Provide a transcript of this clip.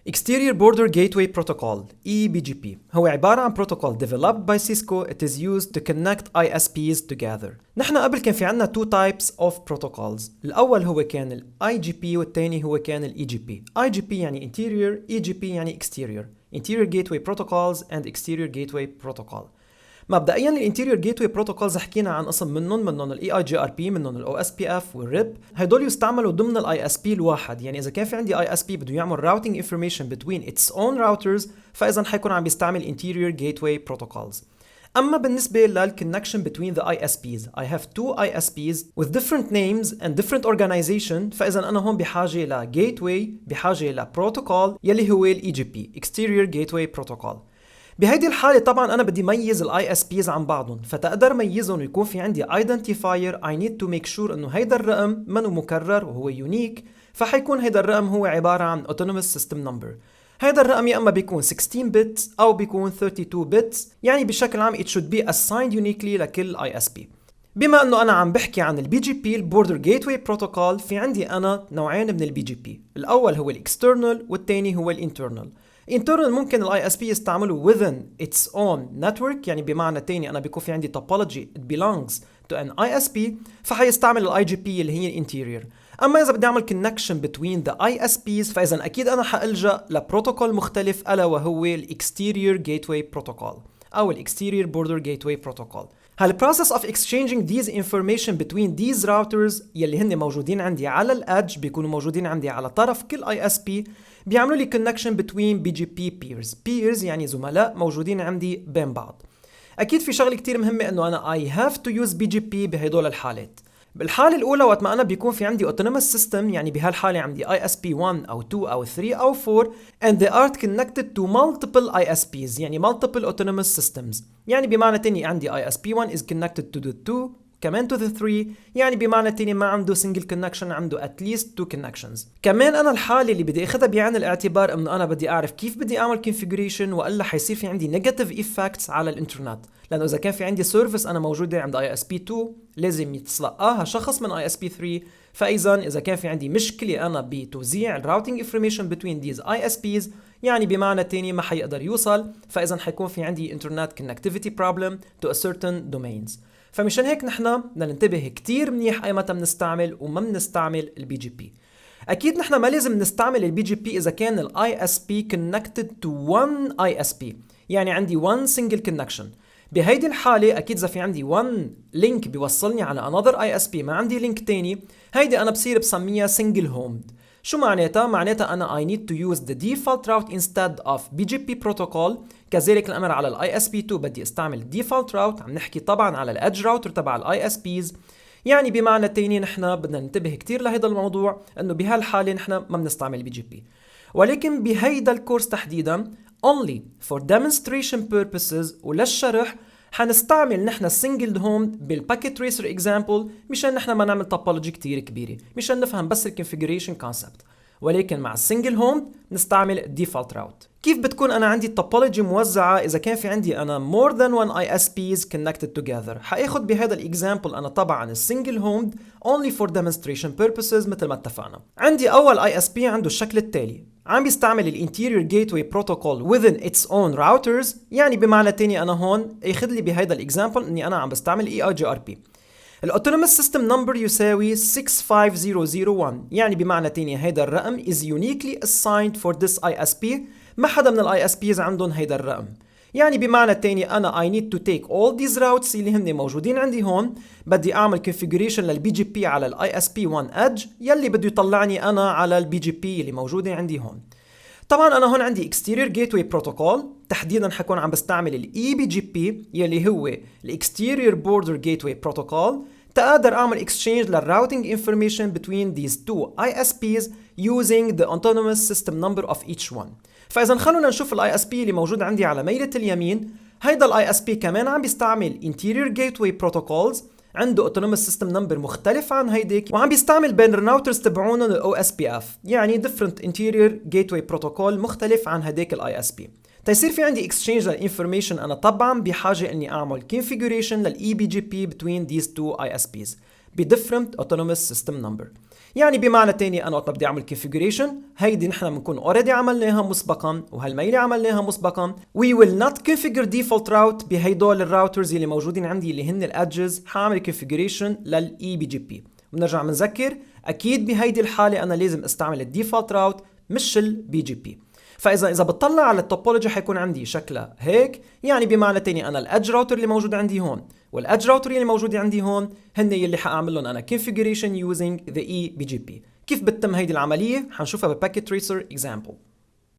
Exterior Border Gateway Protocol eBGP هو عبارة عن protocol developed by Cisco. It is used to connect ISPs together. نحن قبل كان في عنا two types of protocols. الأول هو كان ال iGP والثاني هو كان ال eGP. iGP يعني interior, eGP يعني exterior. Interior Gateway Protocols and Exterior Gateway Protocol. مبدئيا الانتيريور جيتوي بروتوكولز حكينا عن قسم منهم الاي اي جي ار بي، منهم الاو اس بي اف والريب. هدول يستعملوا ضمن الاي اس بي الواحد، يعني اذا كان في عندي اي اس بي بده يعمل راوتينج انفورميشن بتوين اتس اون راوترز فاذا حيكون عم بيستعمل انتيريور جيتوي بروتوكولز. اما بالنسبه للكونكشن between the ISPs I have two ISPs with different names and different organization، فاذا انا هون بحاجه ل gateway، بحاجه ل protocol يلي هو ال EGP Exterior Gateway Protocol. بهيدي الحالة طبعا أنا بدي ميز ال ISPs عن بعضهم، فتقدر ميزهم ويكون في عندي identifier I need to make sure إنه هيدا الرقم منه مكرر وهو unique، فحيكون هيدا الرقم هو عبارة عن autonomous system number. هيدا الرقم يا أما بيكون 16 bits أو بيكون 32 bits، يعني بشكل عام it should be assigned uniquely لكل ISP. بما انه انا عم بحكي عن البي جي بي البوردر جيتوي بروتوكول، في عندي انا نوعين من البي جي بي، الاول هو الاكسترنال والثاني هو الانترنال. internal ممكن الاي اس بي يستعمله within its own network، يعني بمعنى تاني انا بيكون في عندي topology it belongs to an ISP فحيستعمل الاي جي بي اللي هي الانتيريور. اما اذا بدي اعمل connection between the ISPs فاذا اكيد انا حالجا لبروتوكول مختلف الا وهو الاكستيريور جيتوي بروتوكول او الاكستيريور بوردر جيتوي بروتوكول. هالبروسيس of exchanging these information between these routers يلي هن موجودين عندي على الادج، بيكونوا موجودين عندي على طرف كل ISP، بيعملوا لي connection between BGP peers يعني زملاء موجودين عندي بين بعض. اكيد في شغله كتير مهمه انه انا I have to use BGP بهدول الحالات. بالحالة الأولى وقت ما أنا بيكون في عندي autonomous system، يعني بهالحالة عندي ISP 1 أو 2 أو 3 أو 4 and they are connected to multiple ISPs يعني multiple autonomous systems، يعني بمعنى تاني عندي ISP 1 is connected to the 2 كمان to the 3، يعني بمعنى تاني ما عنده single connection، عنده at least 2 connections. كمان أنا الحالة اللي بدي أخذها بعين الاعتبار إنه أنا بدي أعرف كيف بدي أعمل configuration وإلا حيصير في عندي negative effects على الإنترنت، لأنه إذا كان في عندي سيرفيس أنا موجودة عند ISP 2 لازم يتلقاها شخص من ISP 3، فإذا إذا كان في عندي مشكلة أنا بتوزيع الراوتينج information between these ISPs يعني بمعنى تاني ما حيقدر يوصل، فإذا حيكون في عندي internet connectivity problem to a certain domains. فمشان هيك نحن بدنا ننتبه كتير منيح أي متى بنستعمل وما بنستعمل البي جي بي. أكيد نحن ما لازم نستعمل البي جي بي إذا كان ال ISP connected to one ISP، يعني عندي one single connection. بهيدي الحالة أكيد إذا في عندي one link بيوصلني على another ISP ما عندي link تاني، هيدي أنا بصير بسميها single homed. شو معناتها؟ معناتها أنا I need to use the default route instead of BGP protocol. كذلك الأمر على ال ISP2 بدي استعمل default route. عم نحكي طبعا على ال edge router تبع ال ISPs، يعني بمعنى تاني نحن بدنا ننتبه كتير لهذا الموضوع إنه بهالحالة نحن ما بنستعمل BGP. ولكن بهيدا الكورس تحديدا only for demonstration purposes وللشرح حنستعمل نحن السنجل هوم بالباكيت تريسر اكزامبل مشان نحن ما نعمل توبولوجي كتير كبيره، مشان نفهم بس الكونفيجريشن كونسبت. ولكن مع السنجل هوم نستعمل الديفولت راوت. كيف بتكون انا عندي التوبولوجي موزعه اذا كان في عندي انا more than one ISPs connected together؟ حاخد بهذا الاكزامبل انا طبعا السنجل هوم only for demonstration purposes مثل ما اتفقنا. عندي اول ISP عنده الشكل التالي، عم بيستعمل الانتيريور جيتوي بروتوكول within its own routers، يعني بمعنى تاني انا هون ياخذ لي بهذا الاكزامبل اني انا عم بستعمل اي اي جي ار بي. الاوتونوموس سيستم نمبر يساوي 65001، يعني بمعنى تاني هيدا الرقم is uniquely assigned for this ISP، ما حدا من الاي اس بيز عندهم هيدا الرقم. يعني بمعنى تاني انا I need to take all these routes اللي هن موجودين عندي هون، بدي اعمل configuration للبي جي بي على الاي اس بي 1 edge يلي بده يطلعني انا على البي جي بي اللي موجوده عندي هون. طبعا انا هون عندي exterior gateway protocol، تحديدا حكون عم بستعمل الاي بي جي بي يلي هو exterior border gateway protocol تقدر اعمل exchange للrouting information between these two ISPs using the autonomous system number of each one. فاذا خلونا نشوف الاي اس بي اللي موجود عندي على ميلة اليمين. هيدا الاي اس بي كمان عم بيستعمل interior gateway protocols، عنده autonomous system number مختلف عن هيديك، وعم بيستعمل بين الراوترز تبعونه الاو اس بي اف، يعني different interior gateway protocol مختلف عن هيديك الاي اس بي. تيصير في عندي exchange للinformation انا طبعا بحاجه اني اعمل configuration للاي بي جي بي between these two ISPs. ب different autonomous system number. يعني بمعنى تاني أنا وقت بدي أعمل configuration هيدي نحن بنكون already عملناها مسبقا وهالميلة عملناها مسبقا. we will not configure default route بهيدول الراوترز اللي موجودين عندي اللي هن الادجز. حاعمل configuration لل eBGP. بنرجع بنذكر أكيد بهيدي الحالة أنا لازم استعمل الديفولت راوت مش البي جي بي. فإذا بتطلع على التوبولوجي حيكون عندي شكلها هيك. يعني بمعنى تاني أنا الأدج راوتر اللي موجود عندي هون والأدج راوتر اللي موجود عندي هون هن يلي حأعمل لهم أنا configuration using the eBGP. كيف بتتم هيدي العملية؟ حنشوفها بباكيت تريسر example.